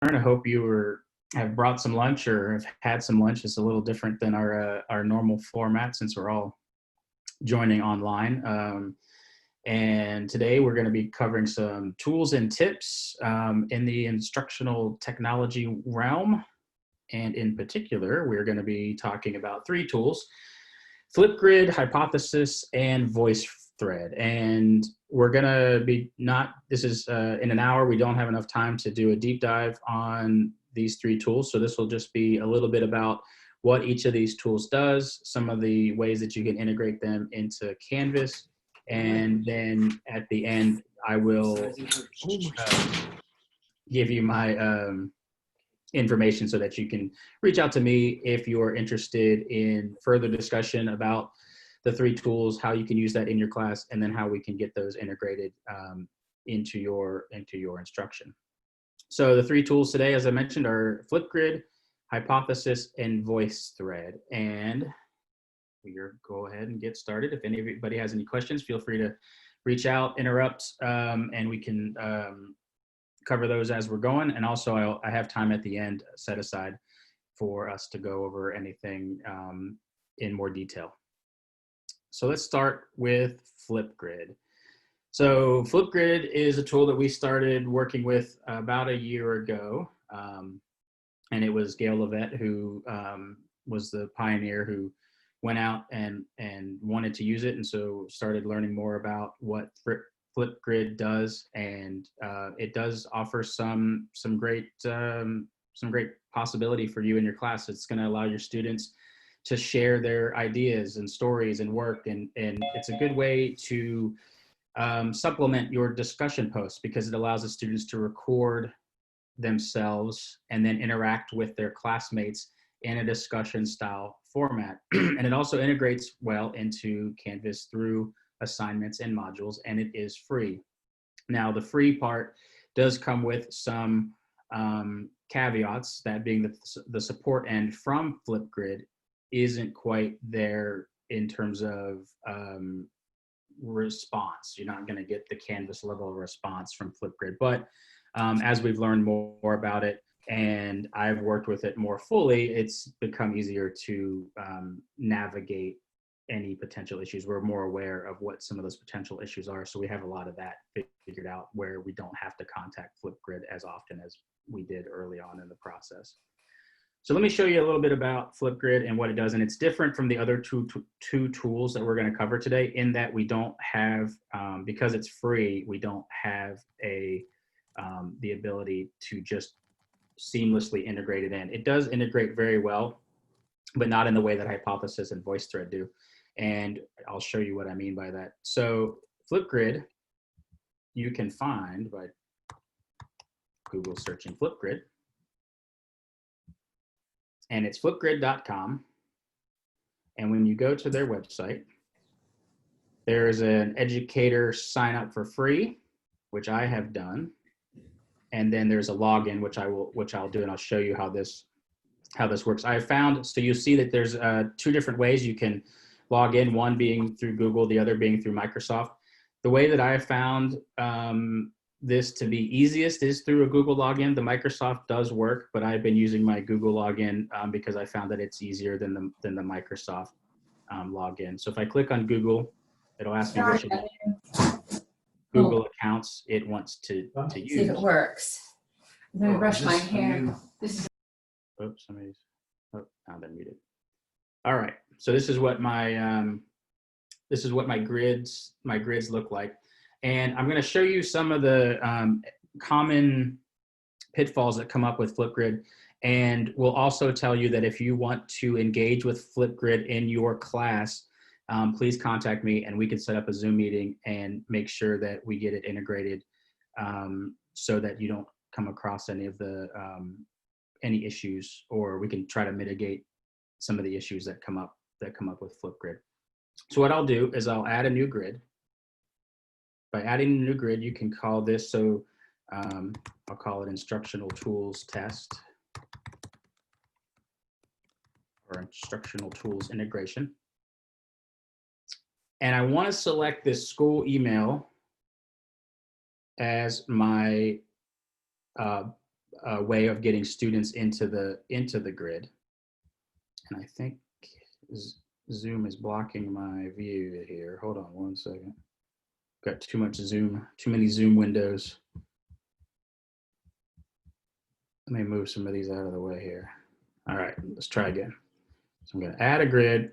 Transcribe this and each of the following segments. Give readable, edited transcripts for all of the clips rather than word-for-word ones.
I hope have brought some lunch or have had some lunch. It's a little different than our normal format since we're all joining online. And today we're going to be covering some tools and tips in the instructional technology realm. And in particular, we're going to be talking about three tools: Flipgrid, Hypothesis, and VoiceThread. And we're going to be this is in an hour. We don't have enough time to do a deep dive on these three tools. So this will just be a little bit about what each of these tools does, some of the ways that you can integrate them into Canvas. And then at the end, I will give you my information so that you can reach out to me if you're interested in further discussion about the three tools, how you can use that in your class, and then how we can get those integrated into your instruction. So the three tools today, as I mentioned, are Flipgrid, Hypothesis, and VoiceThread. And we'll go ahead and get started. If anybody has any questions, feel free to reach out, interrupt, and we can cover those as we're going. And also I have time at the end set aside for us to go over anything in more detail. So let's start with Flipgrid. So Flipgrid is a tool that we started working with about a year ago. And it was Gail Levette who was the pioneer who went out and wanted to use it. And so started learning more about what Flipgrid does. And it does offer some great possibility for you in your class. It's going to allow your students to share their ideas and stories and work. And it's a good way to supplement your discussion posts because it allows the students to record themselves and then interact with their classmates in a discussion style format. And it also integrates well into Canvas through assignments and modules, and it is free. Now, the free part does come with some caveats, that being the support end from Flipgrid isn't quite there in terms of response. You're not going to get the Canvas level of response from Flipgrid, but as we've learned more about it and I've worked with it more fully, it's become easier to navigate any potential issues. We're more aware of what some of those potential issues are. So we have a lot of that figured out where we don't have to contact Flipgrid as often as we did early on in the process. So let me show you a little bit about Flipgrid and what it does. And it's different from the other two tools that we're going to cover today in that we don't have, because it's free, we don't have the ability to just seamlessly integrate it in. It does integrate very well, but not in the way that Hypothesis and VoiceThread do. And I'll show you what I mean by that. So Flipgrid, you can find by Google searching Flipgrid. And it's flipgrid.com. And when you go to their website, there's an educator sign up for free, which I have done. And then there's a login, which I'll do, and I'll show you how this works. I found, so you see that there's two different ways you can log in, one being through Google, the other being through Microsoft. The way that I found this to be easiest is through a Google login. The Microsoft does work, but I've been using my Google login because I found that it's easier than the Microsoft login. So if I click on Google, it'll ask me which Google accounts it wants to use. See if it works. I'm gonna brush my hair. Oops, now they're muted. All right, so this is what my grids look like. And I'm going to show you some of the common pitfalls that come up with Flipgrid. And we'll also tell you that if you want to engage with Flipgrid in your class, please contact me and we can set up a Zoom meeting and make sure that we get it integrated so that you don't come across any of the any issues, or we can try to mitigate some of the issues that come up with Flipgrid. So what I'll do is I'll add a new grid. By adding a new grid, you can call this, so I'll call it Instructional Tools Test or Instructional Tools Integration. And I want to select this school email as my way of getting students into the grid. And I think Zoom is blocking my view here. Hold on one second. Got too many Zoom windows. Let me move some of these out of the way here. All right, let's try again. So I'm going to add a grid.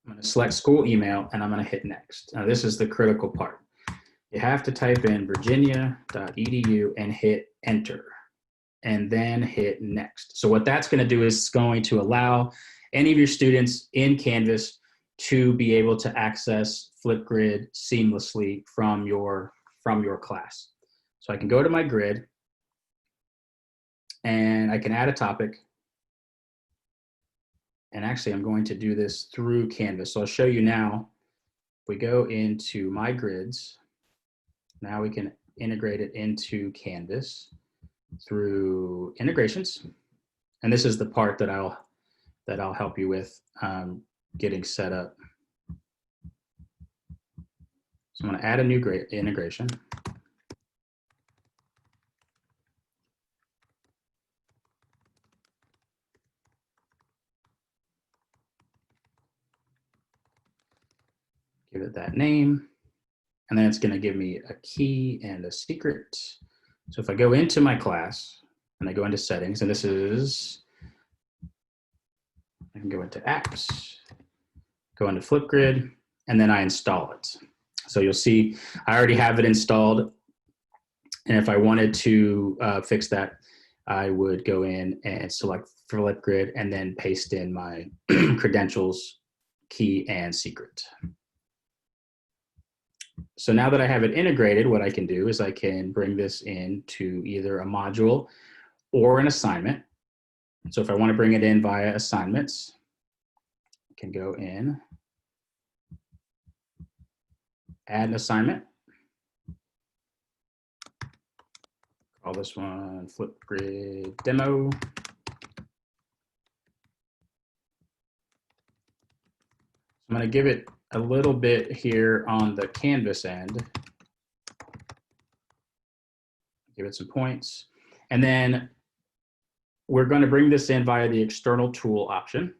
I'm going to select school email and I'm going to hit next. Now this is the critical part. You have to type in virginia.edu and hit enter and then hit next. So what that's going to do is it's going to allow any of your students in Canvas to be able to access Flipgrid seamlessly from your class. So I can go to my grid and I can add a topic. And actually I'm going to do this through Canvas. So I'll show you now. If we go into my grids, now we can integrate it into Canvas through integrations. And this is the part that I'll help you with getting set up. So I'm going to add a new integration. Give it that name. And then it's going to give me a key and a secret. So if I go into my class and I go into settings, and this is, I can go into apps, go into Flipgrid, and then I install it. So you'll see I already have it installed. And if I wanted to fix that, I would go in and select Flipgrid and then paste in my credentials, key, and secret. So now that I have it integrated, what I can do is I can bring this into either a module or an assignment. So if I want to bring it in via assignments, I can go in, add an assignment. Call this one Flipgrid Demo. I'm going to give it a little bit here on the Canvas end. Give it some points. And then we're going to bring this in via the external tool option.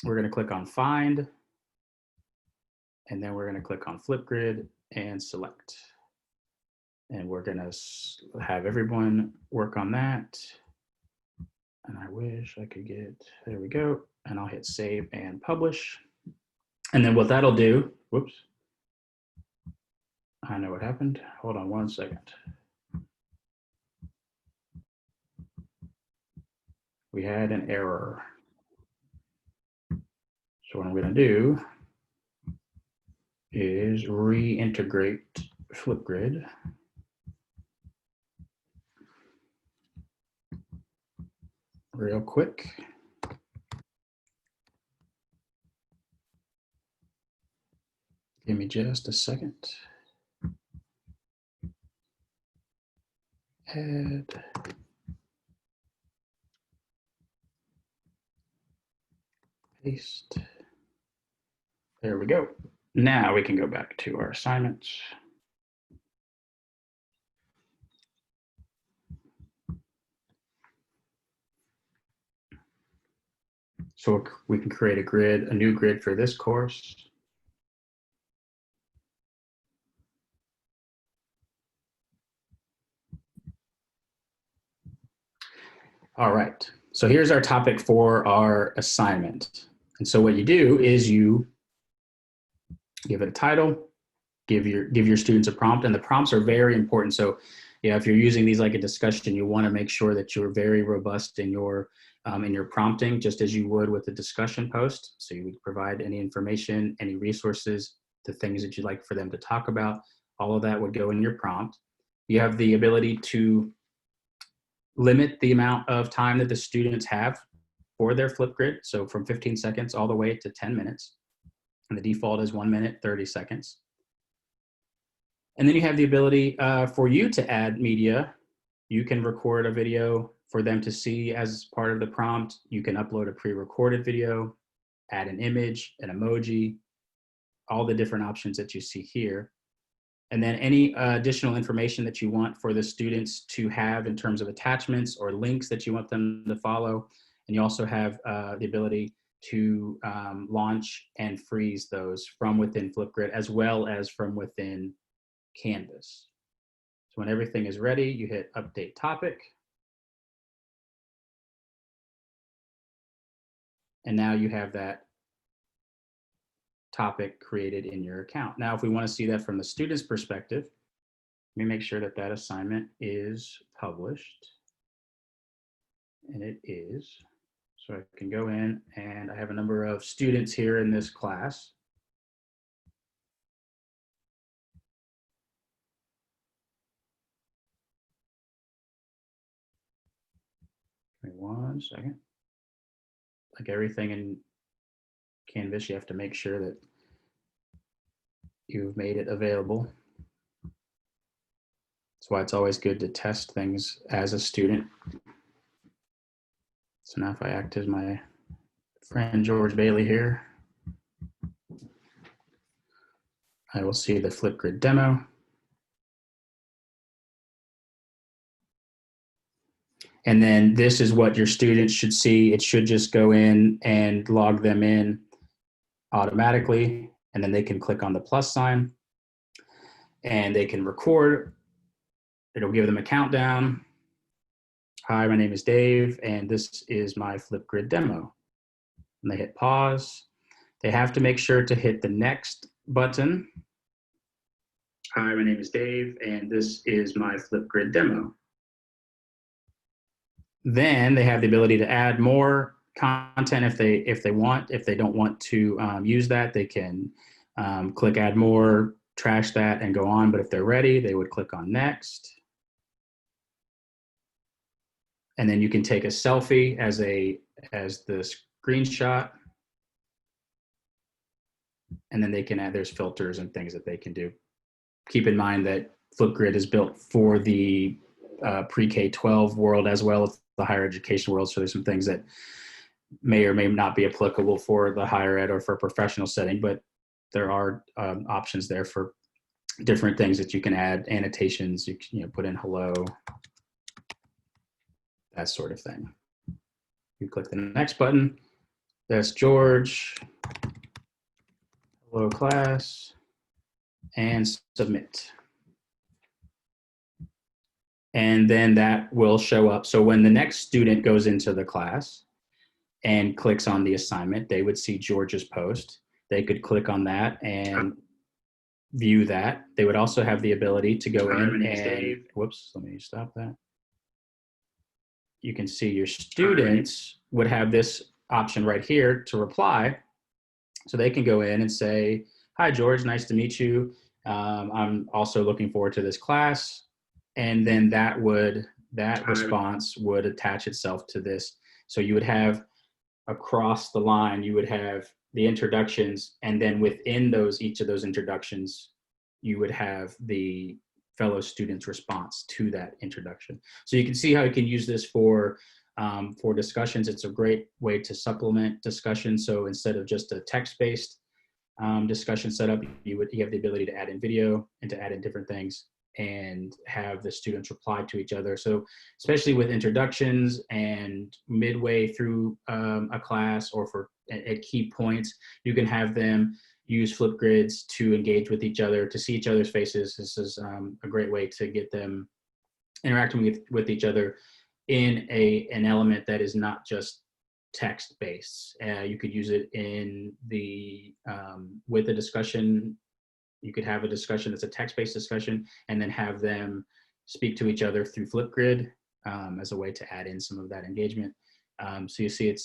We're going to click on Find. And then we're going to click on Flipgrid and select. And we're going to have everyone work on that. And I wish I could get, there we go. And I'll hit Save and Publish. And then what that'll do, whoops, I know what happened. Hold on one second. We had an error. So what I'm going to do is reintegrate Flipgrid. Real quick. Give me just a second. Add. Paste. There we go. Now we can go back to our assignments. So we can create a new grid for this course. All right, so here's our topic for our assignment. And so what you do is you give it a title, give your students a prompt, and the prompts are very important. So yeah, if you're using these like a discussion, you want to make sure that you're very robust in your prompting, just as you would with a discussion post. So you would provide any information, any resources, the things that you'd like for them to talk about. All of that would go in your prompt. You have the ability to limit the amount of time that the students have for their Flipgrid. So from 15 seconds all the way to 10 minutes. And the default is 1 minute, 30 seconds. And then you have the ability for you to add media. You can record a video for them to see as part of the prompt. You can upload a pre-recorded video, add an image, an emoji, all the different options that you see here. And then any additional information that you want for the students to have in terms of attachments or links that you want them to follow. And you also have the ability to launch and freeze those from within Flipgrid as well as from within Canvas. So when everything is ready, you hit update topic. And now you have that topic created in your account. Now, if we want to see that from the student's perspective, let me make sure that that assignment is published. And it is. So I can go in and I have a number of students here in this class. Give me 1 second. Like everything in Canvas, you have to make sure that you've made it available. That's why it's always good to test things as a student. So now if I act as my friend George Bailey here, I will see the Flipgrid demo. And then this is what your students should see. It should just go in and log them in automatically. And then they can click on the plus sign and they can record. It'll give them a countdown. Hi, my name is Dave, and this is my Flipgrid demo. And they hit pause. They have to make sure to hit the next button. Hi, my name is Dave, and this is my Flipgrid demo. Then they have the ability to add more content if they want. If they don't want to use that, they can click add more, trash that, and go on. But if they're ready, they would click on next. And then you can take a selfie as the screenshot. And then they can add, there's filters and things that they can do. Keep in mind that Flipgrid is built for the pre-K-12 world as well as the higher education world. So there's some things that may or may not be applicable for the higher ed or for professional setting, but there are options there for different things that you can add, annotations, you can put in hello, that sort of thing. You click the next button. That's George. Hello class. And submit. And then that will show up. So when the next student goes into the class and clicks on the assignment, they would see George's post. They could click on that and view that. They would also have the ability to go in and, whoops, let me stop that. You can see your students would have this option right here to reply. So they can go in and say, hi, George, nice to meet you. I'm also looking forward to this class. And then that response would attach itself to this. So you would have across the line, you would have the introductions, and then within each of those introductions, you would have the fellow students' response to that introduction. So you can see how you can use this for discussions. It's a great way to supplement discussion. So instead of just a text-based discussion setup, you have the ability to add in video and to add in different things and have the students reply to each other. So especially with introductions and midway through a class or at key points, you can have them use Flipgrids to engage with each other, to see each other's faces. This is a great way to get them interacting with each other in an element that is not just text-based. You could use it in with a discussion. You could have a discussion that's a text-based discussion and then have them speak to each other through Flipgrid as a way to add in some of that engagement. So you see it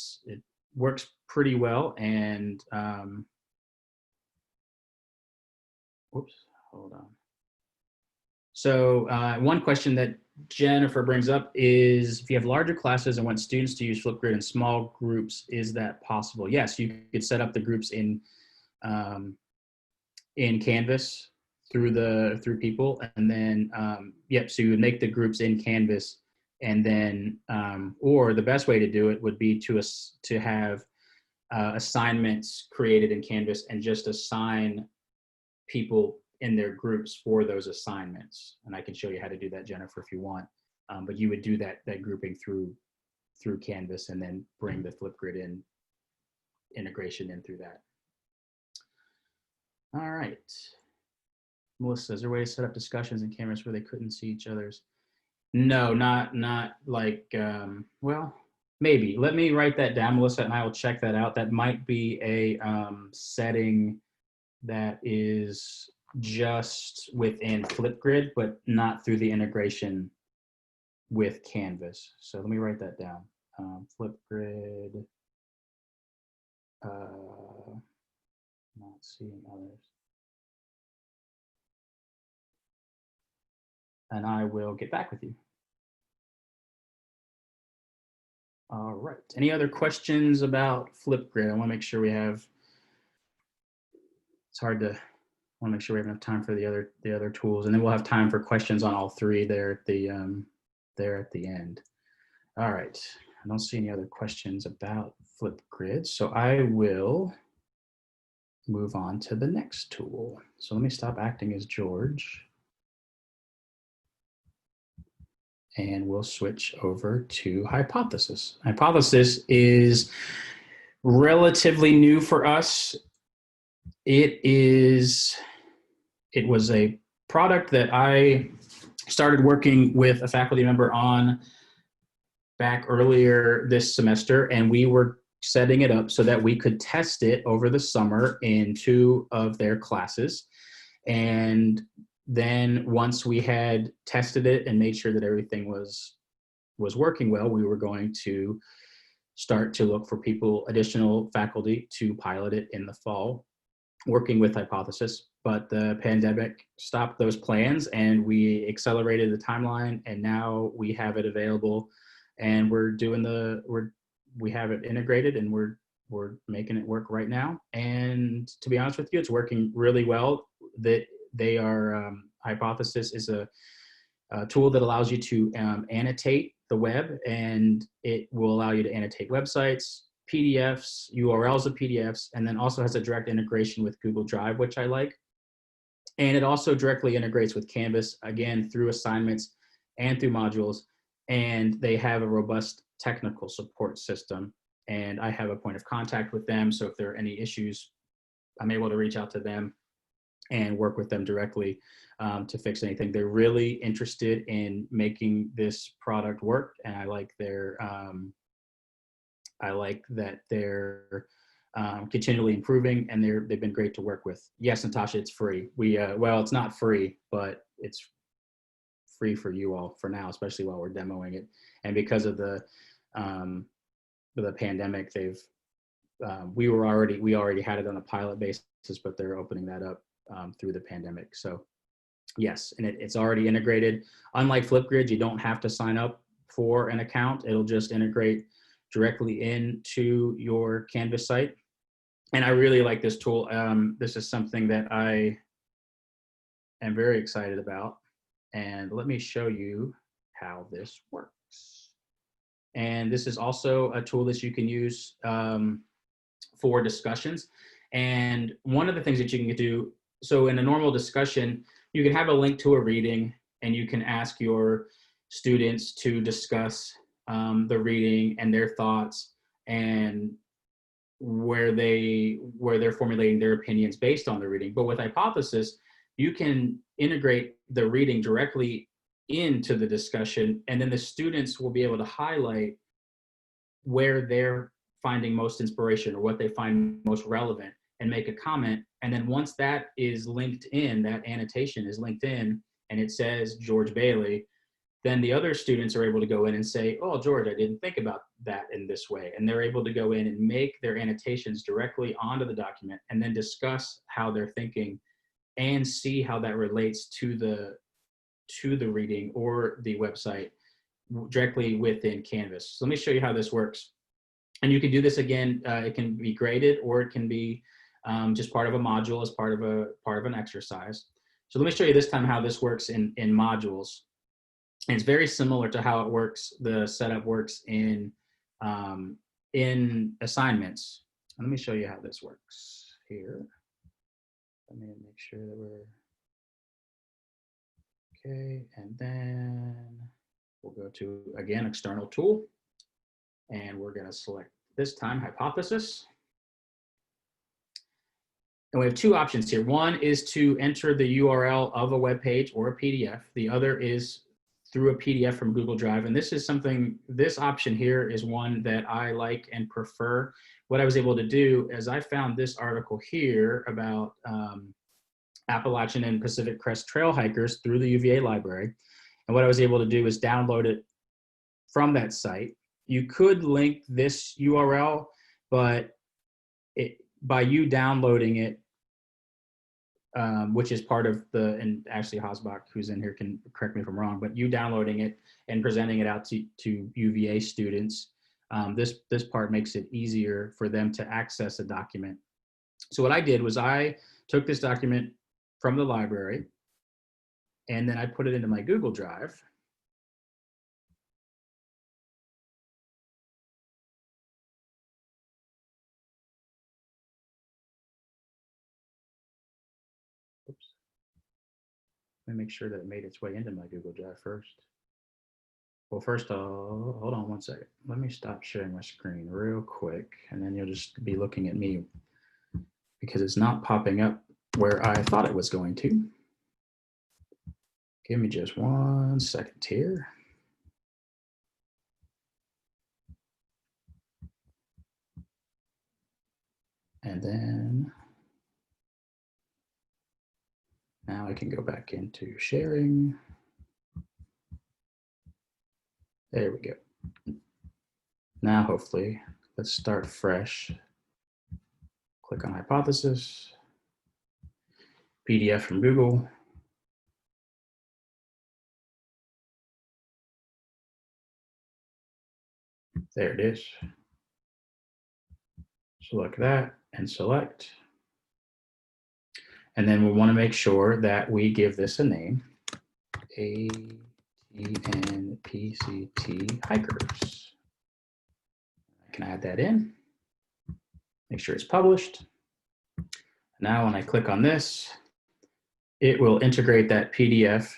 works pretty well. And whoops, hold on. So one question that Jennifer brings up is, if you have larger classes and want students to use Flipgrid in small groups, is that possible? Yes, you could set up the groups in Canvas through people, and then so you would make the groups in Canvas, and then or the best way to do it would be to have assignments created in Canvas and just assign people in their groups for those assignments. And I can show you how to do that, Jennifer, if you want. But you would do that grouping through Canvas and then bring the Flipgrid integration in through that. All right. Melissa, is there a way to set up discussions in Canvas where they couldn't see each other's? No, not like, well, maybe. Let me write that down, Melissa, and I will check that out. That might be a setting that is just within Flipgrid, but not through the integration with Canvas. So let me write that down. Flipgrid, not seeing others. And I will get back with you. All right. Any other questions about Flipgrid? I want to make sure we have. It's hard to. I want to make sure we have enough time for the other tools, and then we'll have time for questions on all three there at the end. All right. I don't see any other questions about Flipgrid, so I will move on to the next tool. So let me stop acting as George. And we'll switch over to Hypothesis. Hypothesis is relatively new for us. It was a product that I started working with a faculty member on back earlier this semester, and we were setting it up so that we could test it over the summer in 2 of their classes. And then once we had tested it and made sure that everything was working well, we were going to start to look for additional faculty to pilot it in the fall, working with Hypothesis. But the pandemic stopped those plans and we accelerated the timeline, and now we have it available and we have it integrated and we're making it work right now. And to be honest with you, it's working really well. That they are, Hypothesis is a tool that allows you to annotate the web, and it will allow you to annotate websites, PDFs, URLs of PDFs, and then also has a direct integration with Google Drive, which I like. And it also directly integrates with Canvas, again, through assignments and through modules. And they have a robust technical support system. And I have a point of contact with them. So if there are any issues, I'm able to reach out to them and work with them directly to fix anything. They're really interested in making this product work, and I like that they're continually improving, and they've been great to work with. Yes, Natasha, it's free. Well, it's not free, but it's free for you all for now, especially while we're demoing it. And because of the pandemic, we already had it on a pilot basis, but they're opening that up through the pandemic. So yes, and it's already integrated. Unlike Flipgrid, you don't have to sign up for an account. It'll just integrate directly into your Canvas site. And I really like this tool. This is something that I am very excited about. And let me show you how this works. And this is also a tool that you can use for discussions. And one of the things that you can do, so in a normal discussion, you can have a link to a reading and you can ask your students to discuss the reading and their thoughts and where they're formulating their opinions based on the reading. But with Hypothesis, you can integrate the reading directly into the discussion, and then the students will be able to highlight where they're finding most inspiration or what they find most relevant and make a comment. And then once that is linked in, that annotation is linked in and it says George Bailey, then the other students are able to go in and say, oh, George, I didn't think about that in this way. And they're able to go in and make their annotations directly onto the document and then discuss how they're thinking and see how that relates to the reading or the website directly within Canvas. So let me show you how this works. And you can do this again, it can be graded or it can be just part of a module as part of an exercise. So let me show you this time how this works in modules. And it's very similar to how it works, the setup works in assignments. let me show you how this works here. Let me make sure that we're okay. And then we'll go to, again, external tool. And we're going to select this time hypothesis. And we have two options here. One is to enter the URL of a web page or a PDF. The other is through a PDF from Google Drive. And this is something, this option here is one that I like and prefer. What I was able to do is I found this article here about Appalachian and Pacific Crest trail hikers through the UVA library. And what I was able to do is download it from that site. You could link this URL, but by you downloading it, which is part of the, and actually Hosbach, who's in here, can correct me if I'm wrong, but you downloading it and presenting it out to UVA students, this part makes it easier for them to access a document. So what I did was I took this document from the library and then I put it into my Google Drive. Oops. Let me make sure that it made its way into my Google Drive first. Well, first, hold on one second. Let me stop sharing my screen real quick, and then you'll just be looking at me because it's not popping up where I thought it was going to. Give me just 1 second here. And then now I can go back into sharing. There we go. Now, hopefully, let's start fresh. Click on hypothesis, PDF from Google. There it is. Select that and select. And then we want to make sure that we give this a name, ATNPCT Hikers. I can add that in, make sure it's published. Now when I click on this, it will integrate that PDF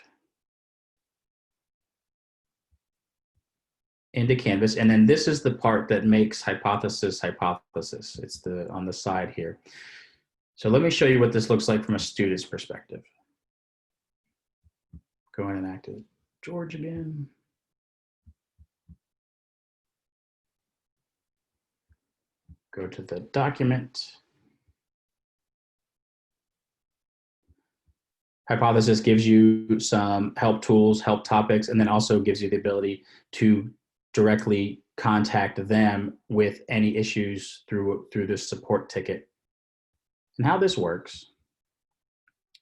into Canvas. And then this is the part that makes hypothesis. It's on the side here. So let me show you what this looks like from a student's perspective. Go ahead and activate George again. Go to the document. Hypothesis gives you some help tools, help topics, and then also gives you the ability to directly contact them with any issues through this support ticket. And how this works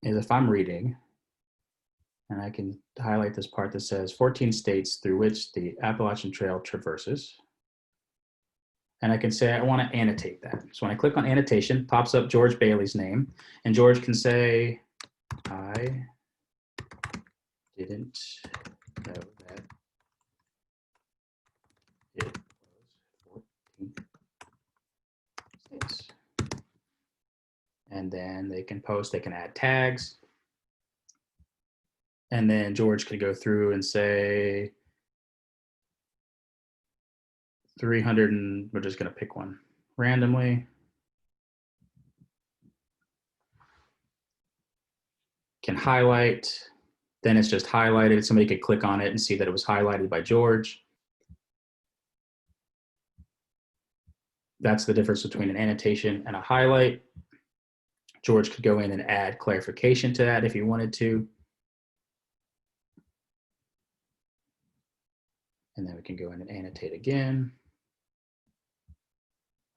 is if I'm reading, and I can highlight this part that says 14 states through which the Appalachian Trail traverses. And I can say I want to annotate that. So when I click on annotation, pops up George Bailey's name, and George can say, I didn't know that it was 14 states. And then they can post, they can add tags. And then George could go through and say 300, and we're just going to pick one randomly. Can highlight, then it's just highlighted. Somebody could click on it and see that it was highlighted by George. That's the difference between an annotation and a highlight. George could go in and add clarification to that if he wanted to. And then we can go in and annotate again.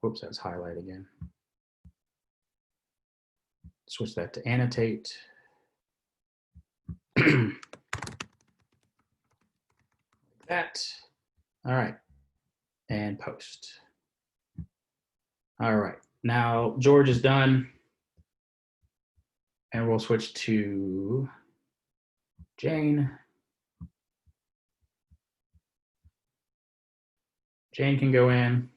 Whoops, that's highlight again. Switch that to annotate. Like that. All right, and post. All right, now George is done. And we'll switch to Jane. Jane can go in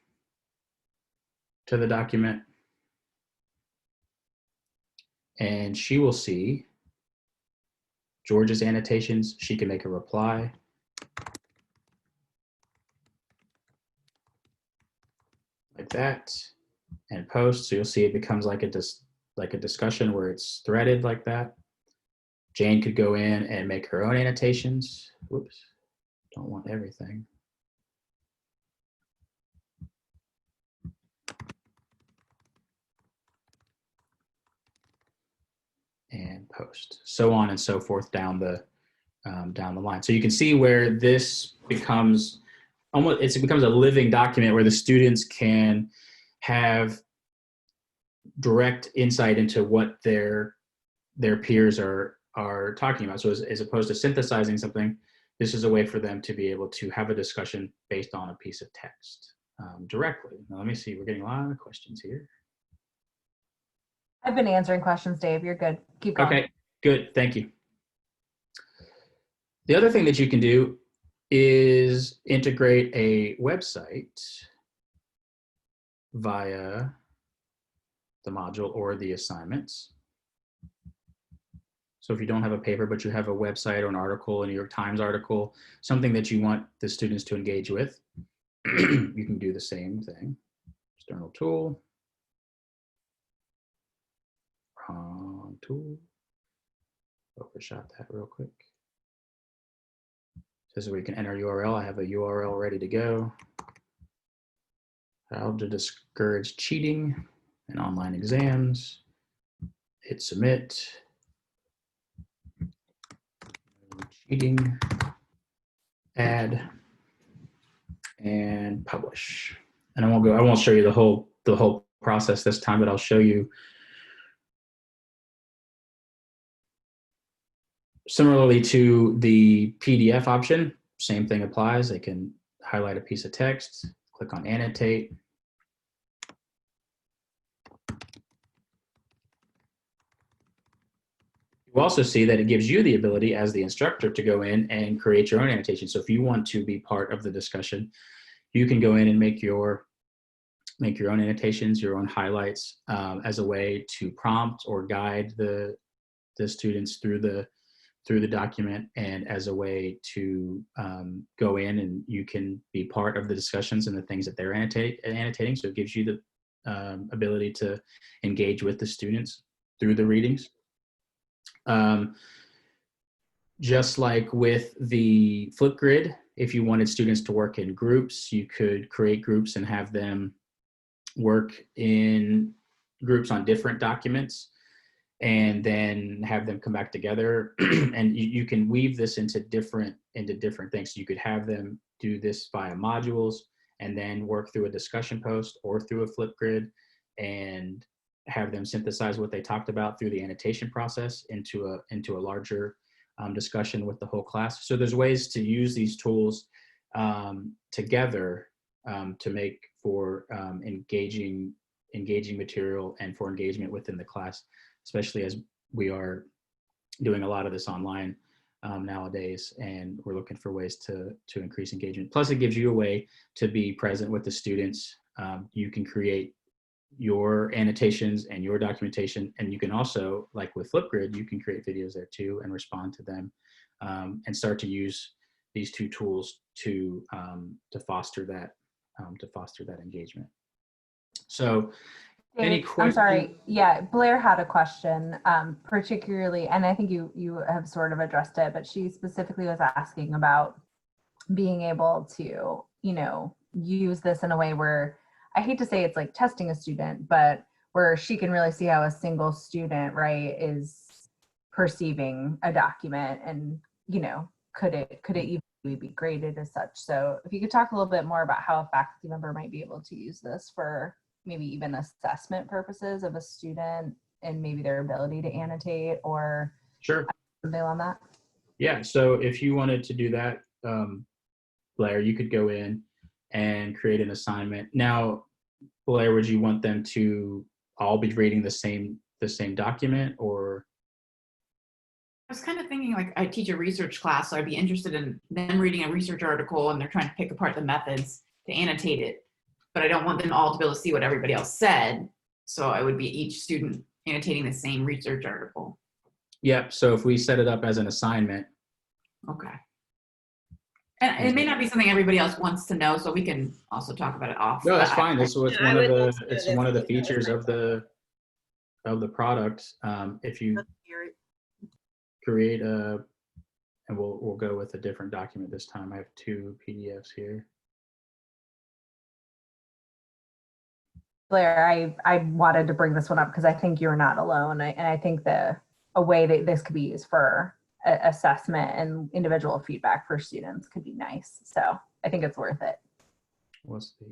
to the document, and she will see George's annotations. She can make a reply. Like that, and post. So you'll see it becomes like a discussion where it's threaded like that. Jane could go in and make her own annotations. Whoops, don't want everything. And post, so on and so forth down the line. So you can see where this becomes it becomes a living document where the students can have direct insight into what their peers are talking about. So as opposed to synthesizing something, this is a way for them to be able to have a discussion based on a piece of text directly. Now let me see, we're getting a lot of questions here. I've been answering questions, Dave. You're good. Keep going. Okay, good. Thank you. The other thing that you can do is integrate a website via the module or the assignments. So if you don't have a paper, but you have a website or an article, a New York Times article, something that you want the students to engage with, you can do the same thing. External tool. Wrong tool. Overshot that real quick. This is where you can enter URL. I have a URL ready to go. How to discourage cheating in online exams. Hit submit. Cheating. Add. And publish. And I won't show you the whole process this time, but I'll show you. Similarly to the PDF option, same thing applies. They can highlight a piece of text, click on annotate. You also see that it gives you the ability as the instructor to go in and create your own annotation. So if you want to be part of the discussion, you can go in and make your own annotations, your own highlights as a way to prompt or guide the students through the document, and as a way to go in and you can be part of the discussions and the things that they're annotating. So it gives you the ability to engage with the students through the readings. Just like with the Flipgrid, if you wanted students to work in groups, you could create groups and have them work in groups on different documents, and then have them come back together. And you can weave this into different things. So you could have them do this via modules and then work through a discussion post or through a Flipgrid, and have them synthesize what they talked about through the annotation process into a larger discussion with the whole class. So there's ways to use these tools together to make for engaging material and for engagement within the class, especially as we are doing a lot of this online nowadays, and we're looking for ways to increase engagement. Plus, it gives you a way to be present with the students. You can create your annotations and your documentation, and you can also, like with Flipgrid, you can create videos there too and respond to them, and start to use these two tools to foster that engagement. So, any questions? I'm sorry. Yeah, Blair had a question, particularly, and I think you have sort of addressed it, but she specifically was asking about being able to, use this in a way where, I hate to say it's like testing a student, but where she can really see how a single student, right, is perceiving a document, and, could it even be graded as such. So if you could talk a little bit more about how a faculty member might be able to use this for maybe even assessment purposes of a student and maybe their ability to annotate, or Sure. something on that. Yeah, so if you wanted to do that, Blair, you could go in and create an assignment. Now, Blair, would you want them to all be reading the same document, or? I was kind of thinking, like, I teach a research class, so I'd be interested in them reading a research article and they're trying to pick apart the methods to annotate it. but I don't want them all to be able to see what everybody else said. So it would be each student annotating the same research article. Yep. So if we set it up as an assignment, Okay. And it may not be something everybody else wants to know, so we can also talk about it off. no, that's fine. This was Yeah, I one of would love the to know it's this one of the because that was features my of the product. If you Gary. create a, and we'll go with a different document this time. I have 2 PDFs here. Blair, I wanted to bring this one up because I think you're not alone. And I think a way that this could be used for assessment and individual feedback for students could be nice. So I think it's worth it. What's the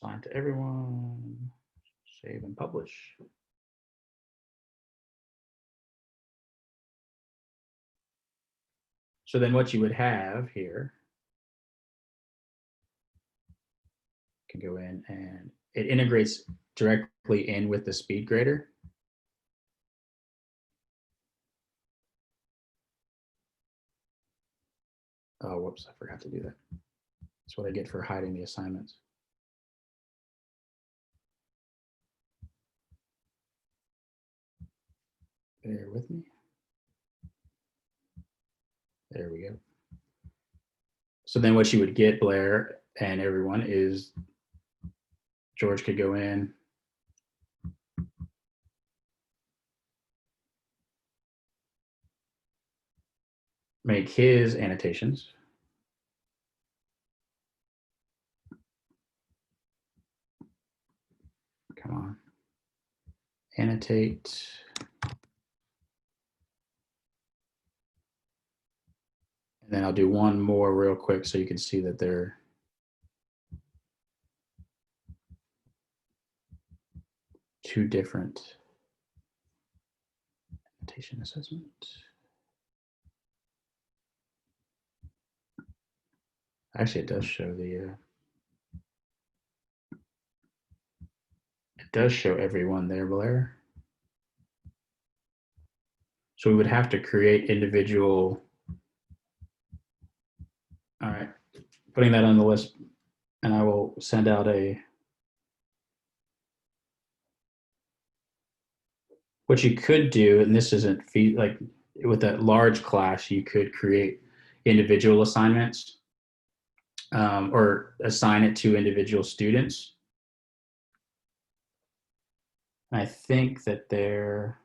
assign to everyone, save and publish. So then what you would have here, can go in and it integrates directly in with the speed grader. Oh, whoops, I forgot to do that. That's what I get for hiding the assignments. Bear with me. There we go. So then what you would get, Blair and everyone, is George could go in, make his annotations. Come on. Annotate. And then I'll do one more real quick so you can see that they're two different annotation assessment. Actually, it does show the it does show everyone there, Blair. So we would have to create individual. All right, putting that on the list, and I will send out a. What you could do, and this isn't like with a large class, you could create individual assignments or assign it to individual students. I think that they're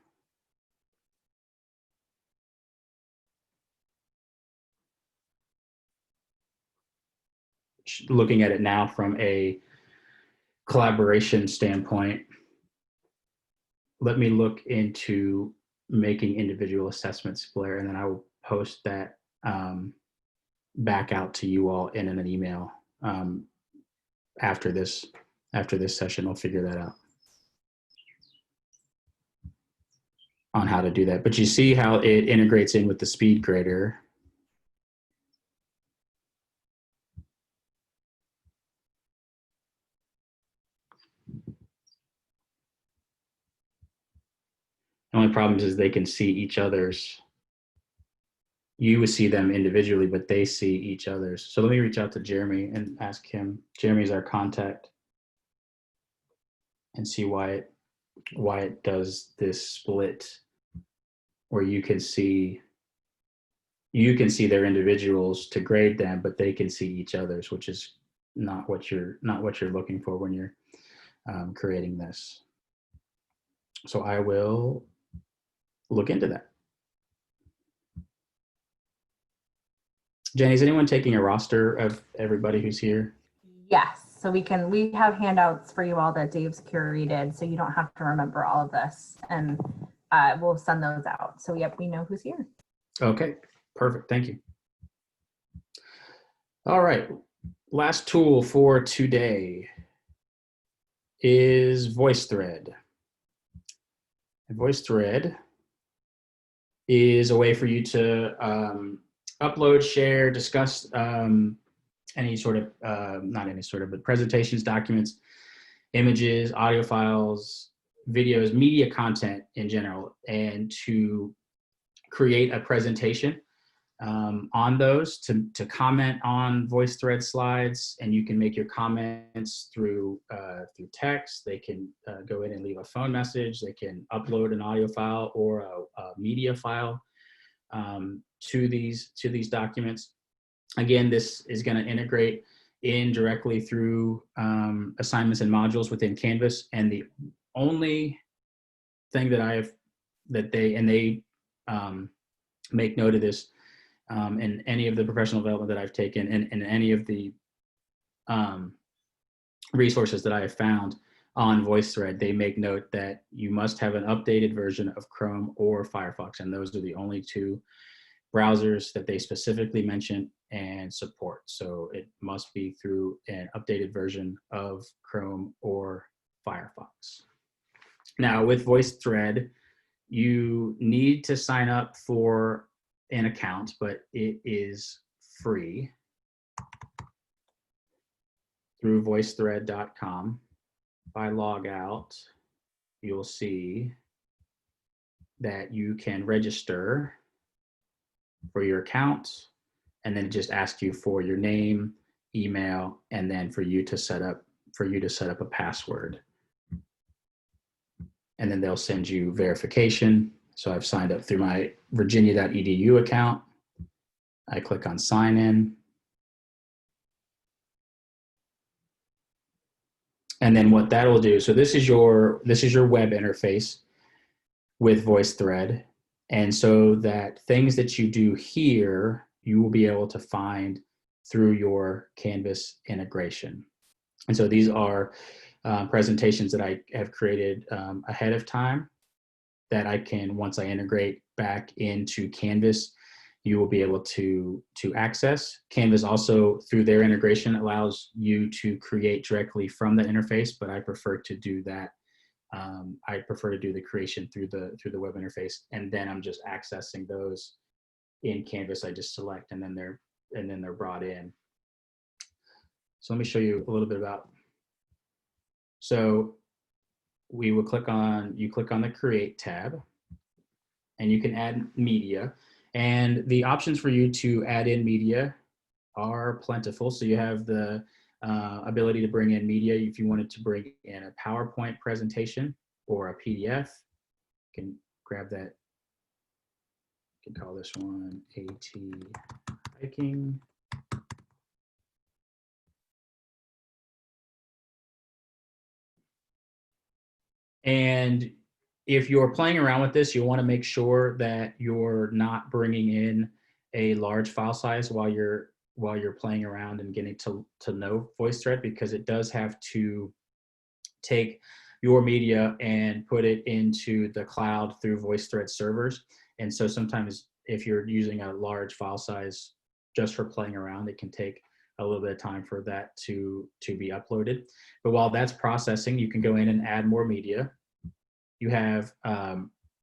looking at it now from a collaboration standpoint. Let me look into making individual assessments, Blair, and then I will post that back out to you all in an email after this session. We'll figure that out on how to do that. But you see how it integrates in with the speed grader. The only problem is they can see each other's. You would see them individually, but they see each other's. So let me reach out to Jeremy and ask him. Jeremy's our contact, and see why it does this split where you can see their individuals to grade them, but they can see each other's, which is not what you're looking for when you're creating this. So I will look into that. Jenny, is anyone taking a roster of everybody who's here? Yes. So we have handouts for you all that Dave's curated, so you don't have to remember all of this, and we'll send those out. So yep, we know who's here. Okay, perfect. Thank you. All right. Last tool for today is VoiceThread. And VoiceThread is a way for you to upload, share, discuss any sort of, not any sort of, but presentations, documents, images, audio files, videos, media content in general, and to create a presentation on those, to comment on VoiceThread slides, and you can make your comments through text. They can go in and leave a phone message. They can upload an audio file or a media file to these documents. Again, this is going to integrate in directly through assignments and modules within Canvas. And the only thing that they make note of this in any of the professional development that I've taken, and any of the resources that I have found on VoiceThread, they make note that you must have an updated version of Chrome or Firefox, and those are the only two browsers that they specifically mention and support. So it must be through an updated version of Chrome or Firefox. Now with VoiceThread, you need to sign up for an account, but it is free through voicethread.com. If I log out, you'll see that you can register for your account, and then it just asks you for your name, email, and then for you to set up a password. And then they'll send you verification. So I've signed up through my virginia.edu account. I click on sign in. And then what that will do, so this is your web interface with VoiceThread. And so that things that you do here, you will be able to find through your Canvas integration. And so these are presentations that I have created ahead of time that I can, once I integrate back into Canvas, you will be able to access. Canvas also, through their integration, allows you to create directly from the interface, but I prefer to do that. I prefer to do the creation through the web interface, and then I'm just accessing those in Canvas. I just select, and then they're brought in. So let me show you a little bit about. So we will click on the Create tab, and you can add media. And the options for you to add in media are plentiful. So you have the ability to bring in media. If you wanted to bring in a PowerPoint presentation or a PDF, you can grab that. You can call this one AT hiking. And if you're playing around with this, you want to make sure that you're not bringing in a large file size while you're playing around and getting to know VoiceThread, because it does have to take your media and put it into the cloud through VoiceThread servers. And so sometimes if you're using a large file size just for playing around, it can take a little bit of time for that to be uploaded. But while that's processing, you can go in and add more media. You have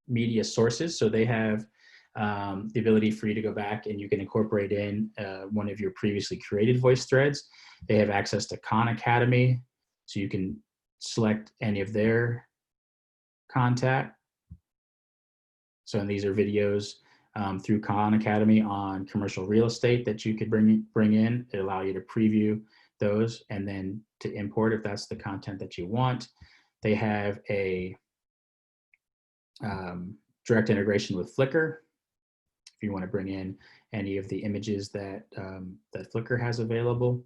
media sources, so they have the ability for you to go back and you can incorporate in one of your previously created voice threads. They have access to Khan Academy, so you can select any of their content. So, and these are videos through Khan Academy on commercial real estate that you could bring in. It allow you to preview those and then to import if that's the content that you want. They have a direct integration with Flickr if you want to bring in any of the images that that Flickr has available.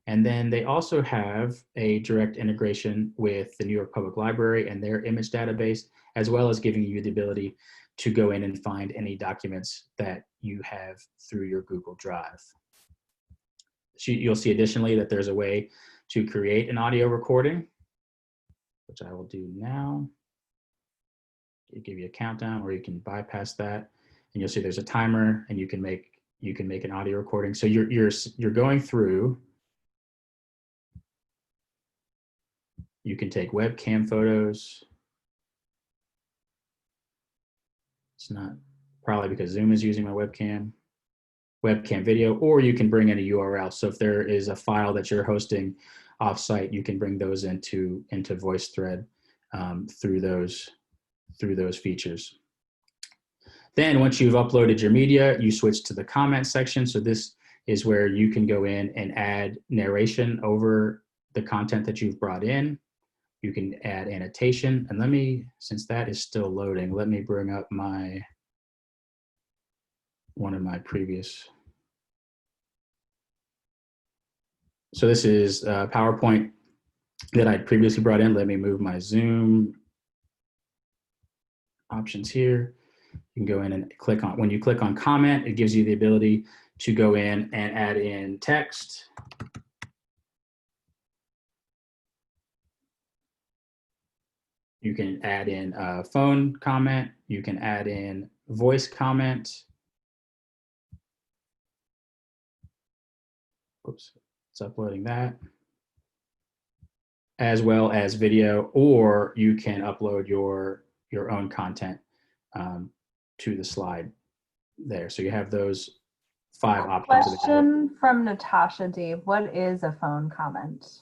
And then they also have a direct integration with the New York Public Library and their image database, as well as giving you the ability to go in and find any documents that you have through your Google Drive. You'll see additionally that there's a way to create an audio recording, which I will do now. It'll give you a countdown, or you can bypass that, and you'll see there's a timer, and you can make an audio recording. So you're going through. You can take webcam photos. It's not probably because Zoom is using my webcam video, or you can bring in a URL. So if there is a file that you're hosting offsite, you can bring those into VoiceThread through those features. Then once you've uploaded your media, you switch to the comment section. So this is where you can go in and add narration over the content that you've brought in. You can add annotation. And let me, since that is still loading, let me bring up one of my previous. So this is PowerPoint that I'd previously brought in. Let me move my Zoom options here. You can go in and click on, when you click on comment, it gives you the ability to go in and add in text. You can add in a phone comment. You can add in voice comment. Oops, it's uploading that. As well as video, or you can upload your own content to the slide there. So you have those 5 options. Question from Natasha Dave. What is a phone comment?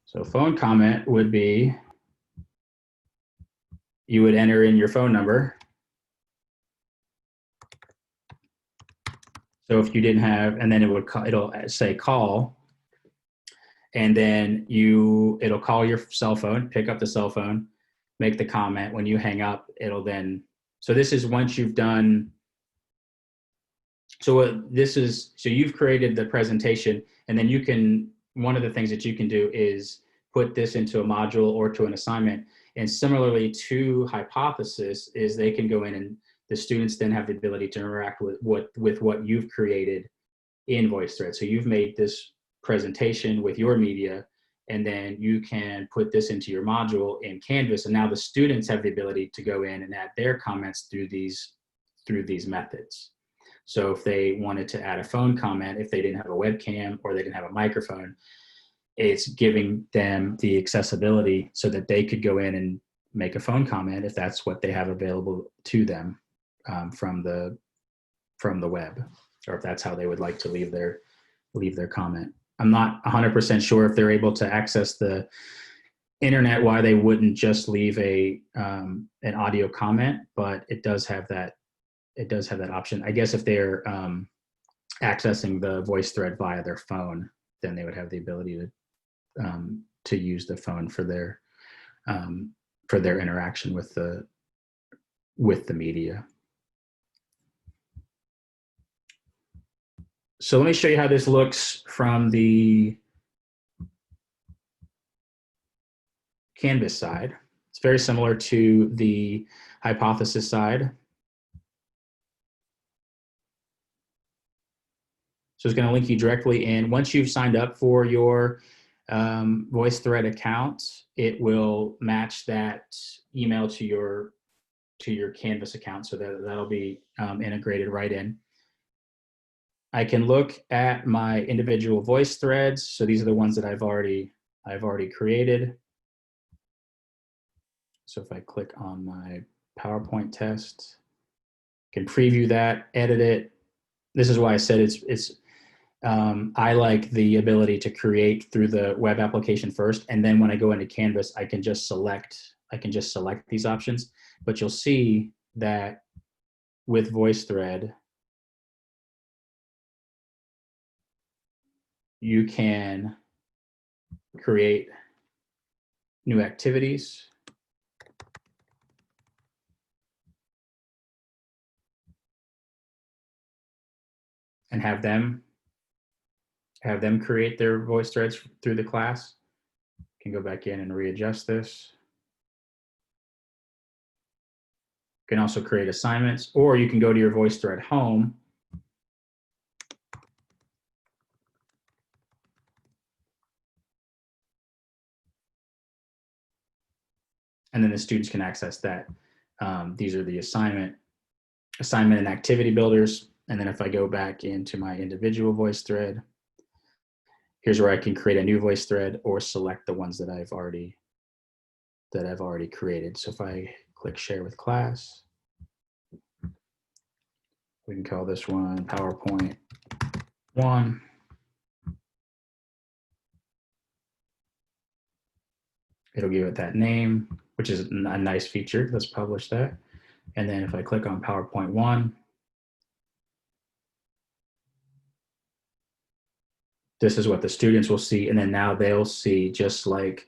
So phone comment would be, you would enter in your phone number. So if you didn't have, and then it'll say call, and then it'll call your cell phone, pick up the cell phone, make the comment. When you hang up, it'll then, so this is once you've done, so what this is, so you've created the presentation, and then you can, one of the things that you can do is put this into a module or to an assignment. And similarly to Hypothesis is they can go in and the students then have the ability to interact with what you've created in VoiceThread. So you've made this presentation with your media, and then you can put this into your module in Canvas. And now the students have the ability to go in and add their comments through these methods. So if they wanted to add a phone comment, if they didn't have a webcam or they didn't have a microphone, it's giving them the accessibility so that they could go in and make a phone comment if that's what they have available to them from the web, or if that's how they would like to leave their comment. I'm not 100% sure if they're able to access the internet why they wouldn't just leave an audio comment, but it does have that option. I guess if they're accessing the VoiceThread via their phone, then they would have the ability to use the phone for their interaction with the media. So let me show you how this looks from the Canvas side. It's very similar to the Hypothesis side. So it's going to link you directly in. Once you've signed up for your VoiceThread account, it will match that email to your Canvas account, so that'll be integrated right in. I can look at my individual voice threads. So these are the ones that I've already created. So if I click on my PowerPoint test, I can preview that, edit it. This is why I said I like the ability to create through the web application first, and then when I go into Canvas, I can just select these options. But you'll see that with VoiceThread, you can create new activities. And have them create their voice threads through the class. You can go back in and readjust this. You can also create assignments, or you can go to your VoiceThread home and then the students can access that. These are the assignment and activity builders. And then if I go back into my individual VoiceThread, here's where I can create a new VoiceThread or select the ones that I've already created. So if I click share with class, we can call this one PowerPoint 1. it'll give it that name, which is a nice feature. Let's publish that. And then if I click on PowerPoint 1, this is what the students will see. And then now they'll see, just like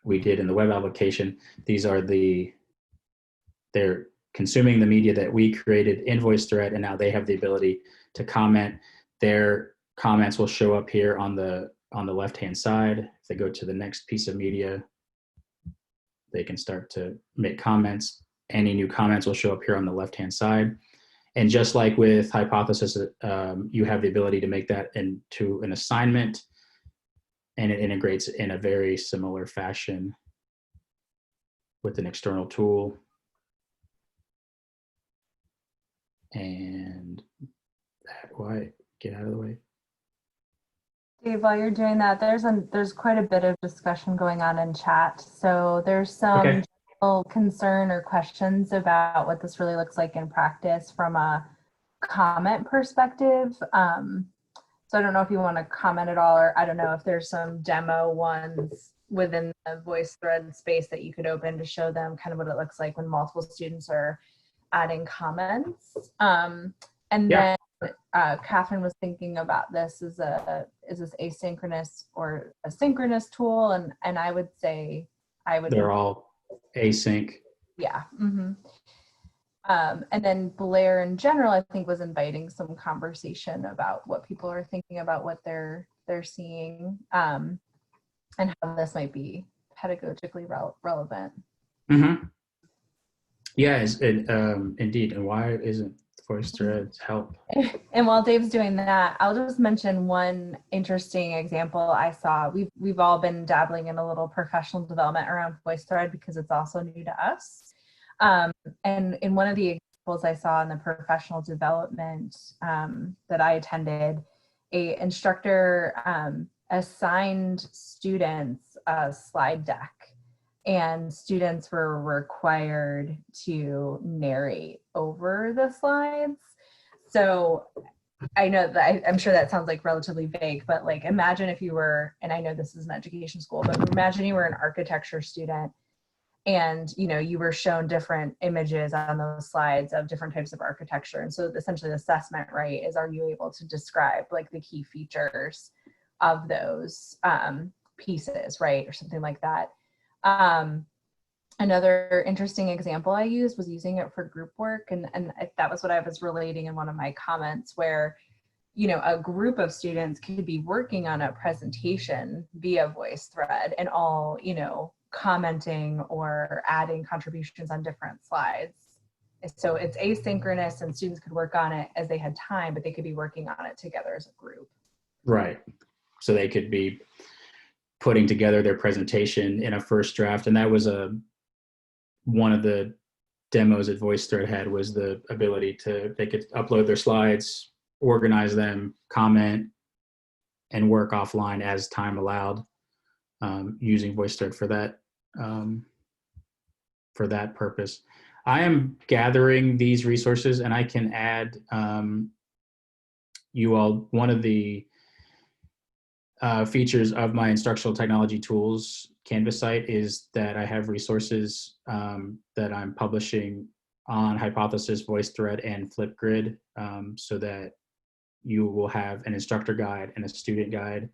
we did in the web application, these are they're consuming the media that we created in VoiceThread, and now they have the ability to comment. Their comments will show up here on the left-hand side. If they go to the next piece of media, they can start to make comments. Any new comments will show up here on the left-hand side. And just like with Hypothesis, you have the ability to make that into an assignment, and it integrates in a very similar fashion with an external tool. And that, why, get out of the way. Dave, while you're doing that, there's quite a bit of discussion going on in chat. So there's some Okay. general concern or questions about what this really looks like in practice from a comment perspective. So I don't know if you want to comment at all, or I don't know if there's some demo ones within the VoiceThread space that you could open to show them kind of what it looks like when multiple students are adding comments. And Yeah. then Catherine was thinking about this as is this asynchronous or a synchronous tool? And I would say They're all async. yeah. Mm-hmm. And then Blair in general, I think, was inviting some conversation about what people are thinking about what they're seeing, and how this might be pedagogically relevant. Mm-hmm. Yeah, indeed. And why isn't VoiceThread's help? And while Dave's doing that, I'll just mention one interesting example I saw. We've all been dabbling in a little professional development around VoiceThread because it's also new to us. And in one of the examples I saw in the professional development that I attended, a instructor assigned students a slide deck, and students were required to narrate over the slides. So I know that I'm sure that sounds like relatively vague, but like imagine if you were, and I know this is an education school, but imagine you were an architecture student and you were shown different images on those slides of different types of architecture. And so essentially the assessment, right, is are you able to describe like the key features of those pieces, right, or something like that. Another interesting example I used was using it for group work. And that was what I was relating in one of my comments where, a group of students could be working on a presentation via VoiceThread and all, commenting or adding contributions on different slides. So it's asynchronous and students could work on it as they had time, but they could be working on it together as a group. Right. So they could be putting together their presentation in a first draft. And that was one of the demos that VoiceThread had, was the ability they could upload their slides, organize them, comment, and work offline as time allowed, using VoiceThread for that purpose. I am gathering these resources, and I can add you all. One of the features of my instructional technology tools Canvas site is that I have resources that I'm publishing on Hypothesis, VoiceThread, and Flipgrid, so that you will have an instructor guide and a student guide.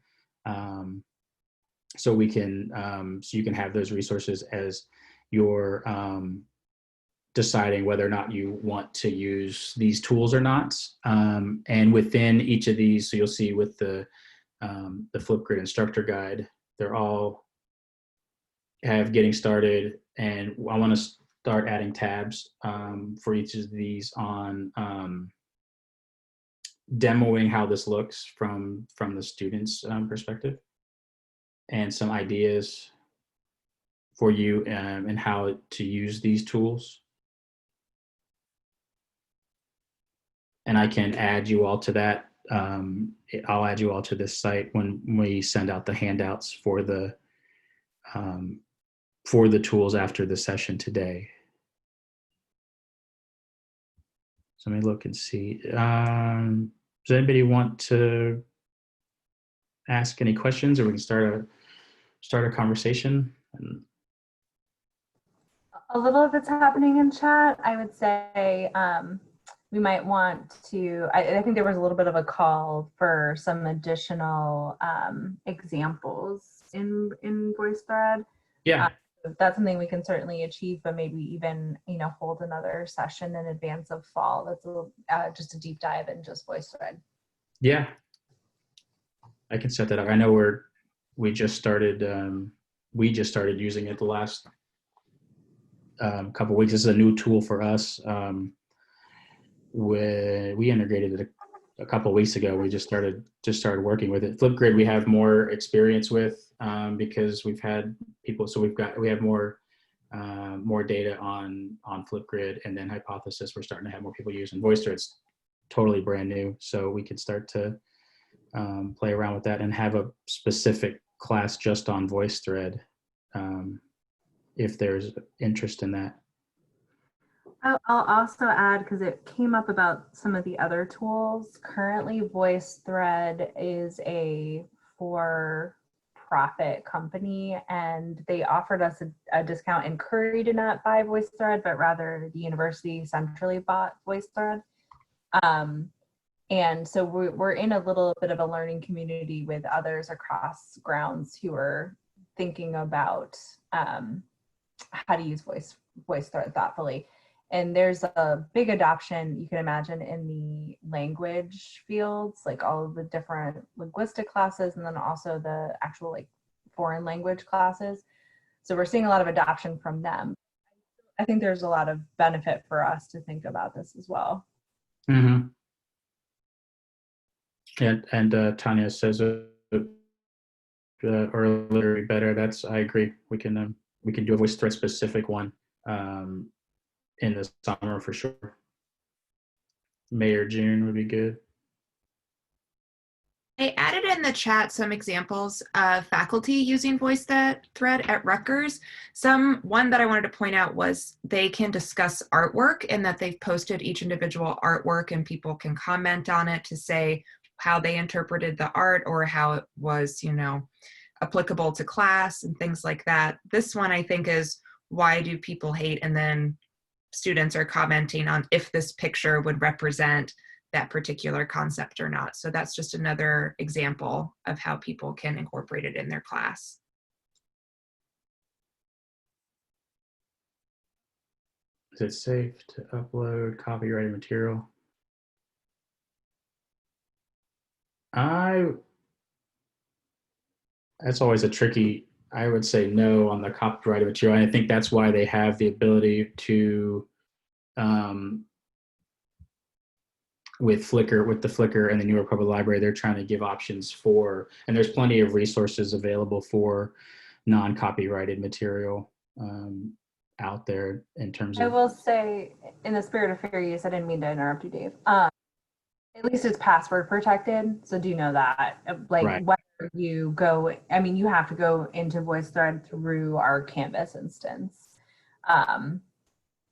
So you can have those resources as you're deciding whether or not you want to use these tools or not. And within each of these, so you'll see with the Flipgrid instructor guide, they're all have getting started, and I want to start adding tabs for each of these on demoing how this looks from the student's perspective, and some ideas for you and how to use these tools. And I can add you all to that. I'll add you all to this site when we send out the handouts for the tools after the session today. So let me look and see. Does anybody want to ask any questions, or we can start a conversation And A little of it's happening in chat. I would say we might want to, I think there was a little bit of a call for some additional examples in VoiceThread. yeah, That's something we can certainly achieve, but maybe even, hold another session in advance of fall. That's just a deep dive in just VoiceThread. yeah, I can set that up. I know we just started using it the last couple weeks. This is a new tool for us. We integrated it a couple of weeks ago. We just started working with it. Flipgrid we have more experience with because we've had people. So we have more data on Flipgrid, and then Hypothesis we're starting to have more people use. And VoiceThread's totally brand new, so we could start to play around with that and have a specific class just on VoiceThread if there's interest in that. I'll also add, because it came up about some of the other tools. Currently, VoiceThread is a for-profit company, and they offered us a discount. And Curry did not buy VoiceThread, but rather the university centrally bought VoiceThread. And so we're in a little bit of a learning community with others across grounds who are thinking about how to use VoiceThread thoughtfully. And there's a big adoption, you can imagine, in the language fields, like all of the different linguistic classes, and then also the actual like foreign language classes. So we're seeing a lot of adoption from them. I think there's a lot of benefit for us to think about this as well. Mm-hmm. And Tanya says earlier better. I agree. We can do a VoiceThread specific one in the summer for sure. May or June would be good. I added in the chat some examples of faculty using VoiceThread at Rutgers. One that I wanted to point out was they can discuss artwork, and that they've posted each individual artwork and people can comment on it to say how they interpreted the art or how it was, applicable to class and things like that. This one I think is why do people hate? And then students are commenting on if this picture would represent that particular concept or not. So that's just another example of how people can incorporate it in their class. Is it safe to upload copyrighted material? That's always a tricky, I would say no on the copyrighted material. And I think that's why they have the ability to, with the Flickr and the New York Public Library, they're trying to give options for, and there's plenty of resources available for non-copyrighted material out there in terms of. I will say, in the spirit of fair use, I didn't mean to interrupt you, Dave. At least it's password protected, so do know that. Like Right. whether you go, you have to go into VoiceThread through our Canvas instance. And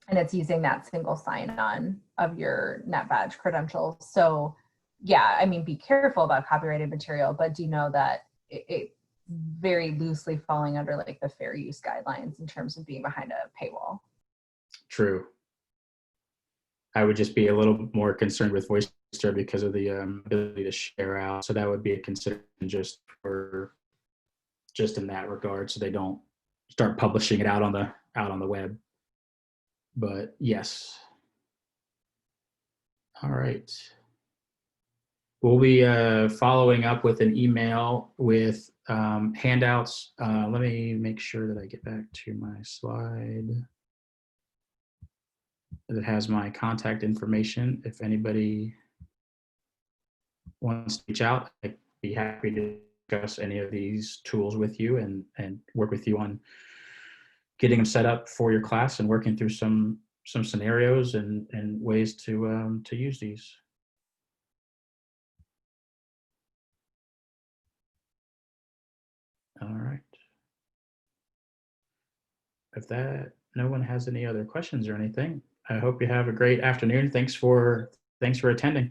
it's using that single sign-on of your NetBadge credentials. So yeah, be careful about copyrighted material, but do know that it very loosely falling under like the fair use guidelines in terms of being behind a paywall. True. I would just be a little more concerned with VoiceThread because of the ability to share out. So that would be a consideration just in that regard, so they don't start publishing it out on the web. But yes. All right. We'll be following up with an email with handouts. Let me make sure that I get back to my slide. It has my contact information. If anybody wants to reach out, I'd be happy to discuss any of these tools with you and work with you on getting them set up for your class and working through some scenarios and ways to use these. All right. If no one has any other questions or anything, I hope you have a great afternoon. Thanks for attending.